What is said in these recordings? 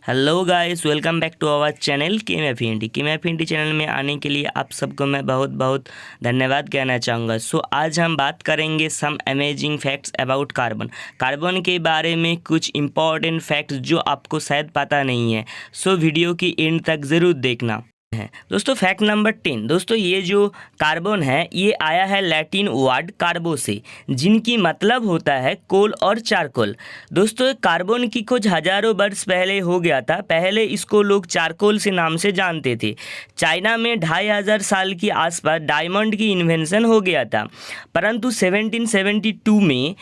Hello guys, welcome back to our channel KMF channel में आने के लिए आप सबको मैं बहुत बहुत धन्यवाद कहना चाहूँगा। सो आज हम बात करेंगे some amazing facts about carbon के बारे में, कुछ इम्पॉर्टेंट फैक्ट्स जो आपको शायद पता नहीं है। सो वीडियो की एंड तक ज़रूर देखना है। दोस्तों फैक्ट नंबर 10। दोस्तों ये जो कार्बन है ये आया है लैटिन वर्ड कार्बो से, जिनकी मतलब होता है कोल और चारकोल। दोस्तों कार्बन की खोज हजारों वर्ष पहले हो गया था। पहले इसको लोग चारकोल से नाम से जानते थे। चाइना में 2500 साल के आसपास डायमंड की इन्वेंशन हो गया था, परंतु 1772 में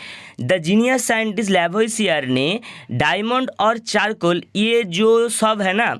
द जीनियस साइंटिस्ट लैवोइसियर ने डायमंड और चारकोल ये जो सब है ना,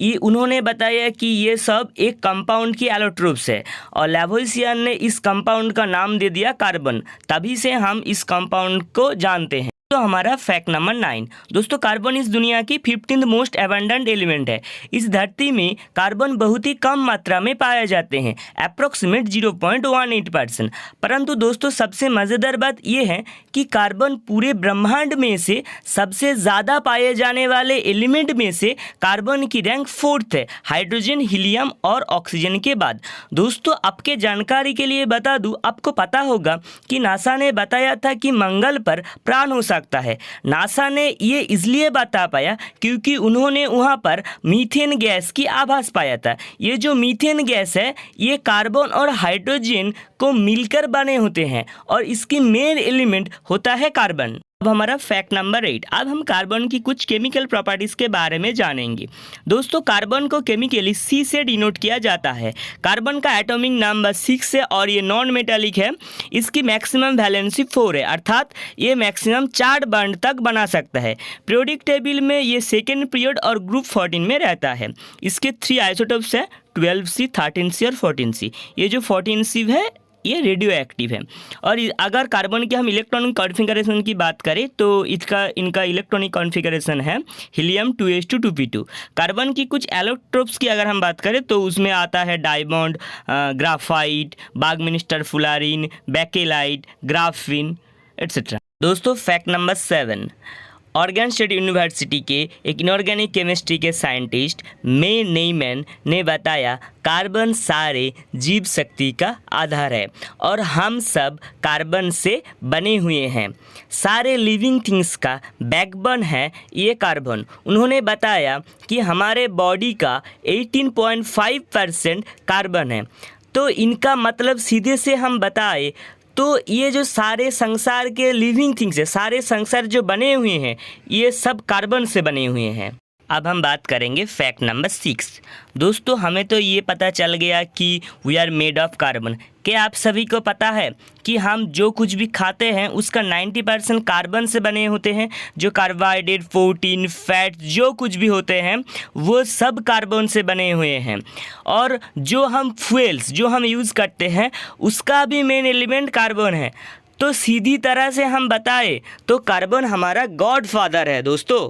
ये उन्होंने बताया कि ये सब एक कंपाउंड की एलोट्रोप्स है और लैवोइसियर ने इस कंपाउंड का नाम दे दिया कार्बन। तभी से हम इस कंपाउंड को जानते हैं। तो हमारा फैक्ट नंबर 9। दोस्तों कार्बन इस दुनिया की 15th मोस्ट एबंडेंट एलिमेंट है। इस धरती में कार्बन बहुत ही कम मात्रा में पाए जाते हैं, अप्रोक्सीमेट 0.18%। परंतु दोस्तों सबसे मज़ेदार बात यह है कि कार्बन पूरे ब्रह्मांड में से सबसे ज़्यादा पाए जाने वाले एलिमेंट में से कार्बन की रैंक 4th है, हाइड्रोजन, हीलियम और ऑक्सीजन के बाद। दोस्तों आपके जानकारी के लिए बता दूं, आपको पता होगा कि नासा ने बताया था कि मंगल पर प्राण हो सकता है। नासा ने ये इसलिए बता पाया क्योंकि उन्होंने वहां पर मीथेन गैस की आभास पाया था। ये जो मीथेन गैस है ये कार्बन और हाइड्रोजन को मिलकर बने होते हैं और इसकी मेन एलिमेंट होता है कार्बन। अब हमारा फैक्ट नंबर 8। अब हम कार्बन की कुछ केमिकल प्रॉपर्टीज़ के बारे में जानेंगे। दोस्तों कार्बन को केमिकली C से डिनोट किया जाता है। कार्बन का एटॉमिक नंबर 6 है और ये नॉन मेटालिक है। इसकी मैक्सिमम वैलेंसी 4 है, अर्थात ये मैक्सिमम 4 बॉन्ड तक बना सकता है। पीरियोडिक टेबल में ये सेकेंड पीरियड और ग्रुप 14 में रहता है। इसके 3 आइसोटोप्स हैं, 12C, 13C और 14C। ये जो 14C है ये रेडियो एक्टिव है। और अगर कार्बन के हम इलेक्ट्रॉनिक कॉन्फ़िगरेशन की बात करें तो इनका इलेक्ट्रॉनिक कॉन्फ़िगरेशन है हीलियम 2s2 कार्बन की कुछ एलोट्रोप्स की अगर हम बात करें तो उसमें आता है diamond, graphite, buckminsterfullerene, bakelite, graphene etcetera. दोस्तों fact number 7। Oregon state university के एक इनऑर्गेनिक केमिस्ट्री के साइंटिस्ट मे नेईमैन ने बताया कार्बन सारे जीव शक्ति का आधार है और हम सब कार्बन से बने हुए हैं। सारे लिविंग थिंग्स का बैकबोन है ये कार्बन। उन्होंने बताया कि हमारे बॉडी का 18.5% कार्बन है। तो इनका मतलब सीधे से हम बताएं तो ये जो सारे संसार के लिविंग थिंग्स है, सारे संसार जो बने हुए हैं ये सब कार्बन से बने हुए हैं। अब हम बात करेंगे फैक्ट नंबर 6। दोस्तों हमें तो ये पता चल गया कि we are made of carbon. क्या आप सभी को पता है कि हम जो कुछ भी खाते हैं उसका 90% कार्बन से बने होते हैं। जो कार्बोहाइड्रेट, प्रोटीन, फैट जो कुछ भी होते हैं वो सब कार्बन से बने हुए हैं। और जो हम फ्यूल्स जो हम यूज़ करते हैं उसका भी मेन एलिमेंट कार्बन है। तो सीधी तरह से हम बताएं तो कार्बन हमारा गॉड फादर है दोस्तों।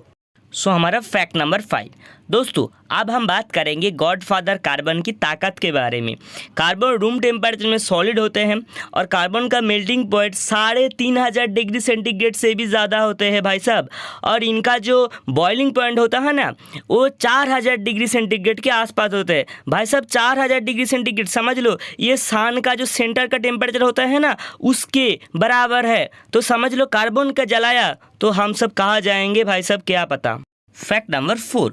सो हमारा फैक्ट नंबर 5। दोस्तों अब हम बात करेंगे गॉड फादर कार्बन की ताकत के बारे में। कार्बन रूम टेम्परेचर में सॉलिड होते हैं और कार्बन का मेल्टिंग पॉइंट 3500 डिग्री सेंटीग्रेड से भी ज़्यादा होते हैं भाई साहब। और इनका जो बॉइलिंग पॉइंट होता है ना वो 4000 डिग्री सेंटीग्रेड के आसपास होते हैं भाई साहब। 4000 डिग्री सेंटीग्रेड समझ लो ये सन का जो सेंटर का टेम्परेचर होता है ना उसके बराबर है। तो समझ लो कार्बन का जलाया तो हम सब कहाँ जाएंगे भाई साहब, क्या पता। Fact number 4।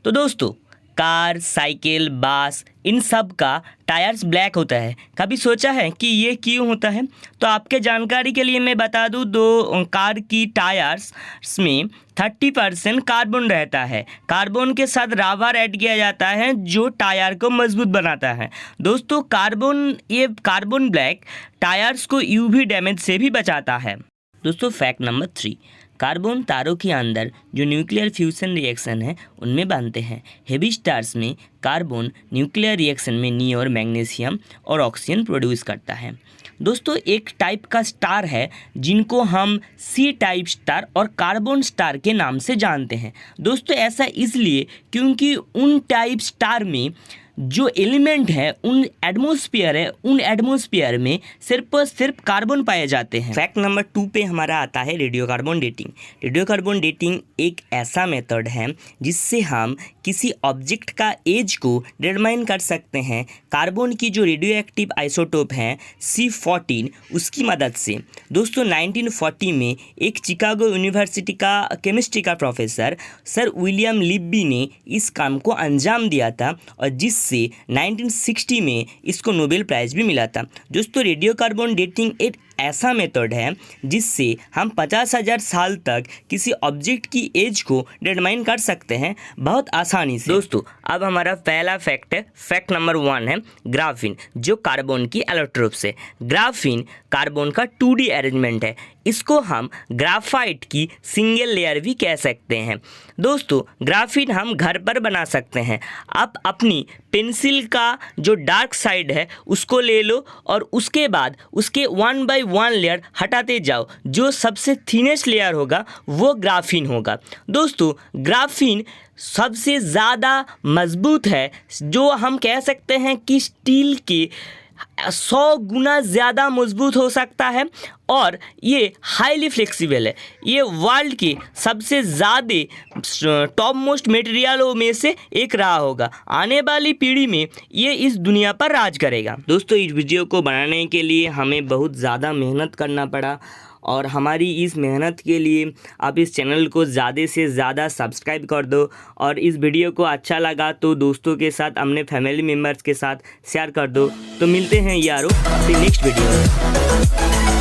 तो दोस्तों कार, साइकिल, बस इन सब का टायर्स ब्लैक होता है। कभी सोचा है कि ये क्यों होता है? तो आपके जानकारी के लिए मैं बता दूं, दो कार की टायर्स में 30% कार्बन रहता है। कार्बन के साथ रबर ऐड किया जाता है जो टायर को मजबूत बनाता है। दोस्तों कार्बन ब्लैक टायर्स को यूवी डैमेज से भी बचाता है। दोस्तों फैक्ट नंबर 3। कार्बन तारों के अंदर जो न्यूक्लियर फ्यूजन रिएक्शन है उनमें बनते हैं। हेवी स्टार्स में कार्बन न्यूक्लियर रिएक्शन में नियोन, मैग्नीशियम और ऑक्सीजन प्रोड्यूस करता है। दोस्तों एक टाइप का स्टार है जिनको हम सी टाइप स्टार और कार्बन स्टार के नाम से जानते हैं। दोस्तों ऐसा इसलिए क्योंकि उन टाइप स्टार में जो एलिमेंट है उन एटमॉस्फेयर में सिर्फ और सिर्फ कार्बन पाए जाते हैं। फैक्ट नंबर 2 पे हमारा आता है रेडियोकार्बन डेटिंग। रेडियोकार्बन डेटिंग एक ऐसा मेथड है जिससे हम किसी ऑब्जेक्ट का एज को डिटरमाइन कर सकते हैं कार्बन की जो रेडियो एक्टिव आइसोटोप है C14 उसकी मदद से। दोस्तों 1940 में एक चिकागो यूनिवर्सिटी का केमिस्ट्री का प्रोफेसर सर विलियम लिब्बी ने इस काम को अंजाम दिया था और जिससे 1960 में इसको नोबेल प्राइज़ भी मिला था। दोस्तों रेडियोकार्बन डेटिंग एक ऐसा मेथड है जिससे हम 50,000 साल तक किसी ऑब्जेक्ट की एज को डिटरमाइन कर सकते हैं बहुत आसानी से। दोस्तों अब हमारा पहला फैक्ट है, फैक्ट नंबर 1 है ग्राफीन, जो कार्बन की एलोट्रोप्स है। ग्राफीन कार्बन का 2D अरेंजमेंट है, इसको हम ग्राफाइट की सिंगल लेयर भी कह सकते हैं। दोस्तों ग्राफीन हम घर पर बना सकते हैं। आप अपनी पेंसिल का जो डार्क साइड है उसको ले लो और उसके बाद उसके 1 by 1 लेयर हटाते जाओ, जो सबसे थिनेस्ट लेयर होगा वो ग्राफीन होगा। दोस्तों ग्राफीन सबसे ज़्यादा मजबूत है, जो हम कह सकते हैं कि स्टील के 100 गुना ज़्यादा मजबूत हो सकता है और ये हाईली फ्लेक्सिबल है। ये वर्ल्ड के सबसे ज़्यादा टॉप मोस्ट मटेरियलों में से एक रहा होगा। आने वाली पीढ़ी में ये इस दुनिया पर राज करेगा। दोस्तों इस वीडियो को बनाने के लिए हमें बहुत ज़्यादा मेहनत करना पड़ा और हमारी इस मेहनत के लिए आप इस चैनल को ज़्यादा से ज़्यादा सब्सक्राइब कर दो और इस वीडियो को अच्छा लगा तो दोस्तों के साथ, अपने फैमिली मेम्बर्स के साथ शेयर कर दो। तो मिलते हैं यारों अपनी नेक्स्ट वीडियो में।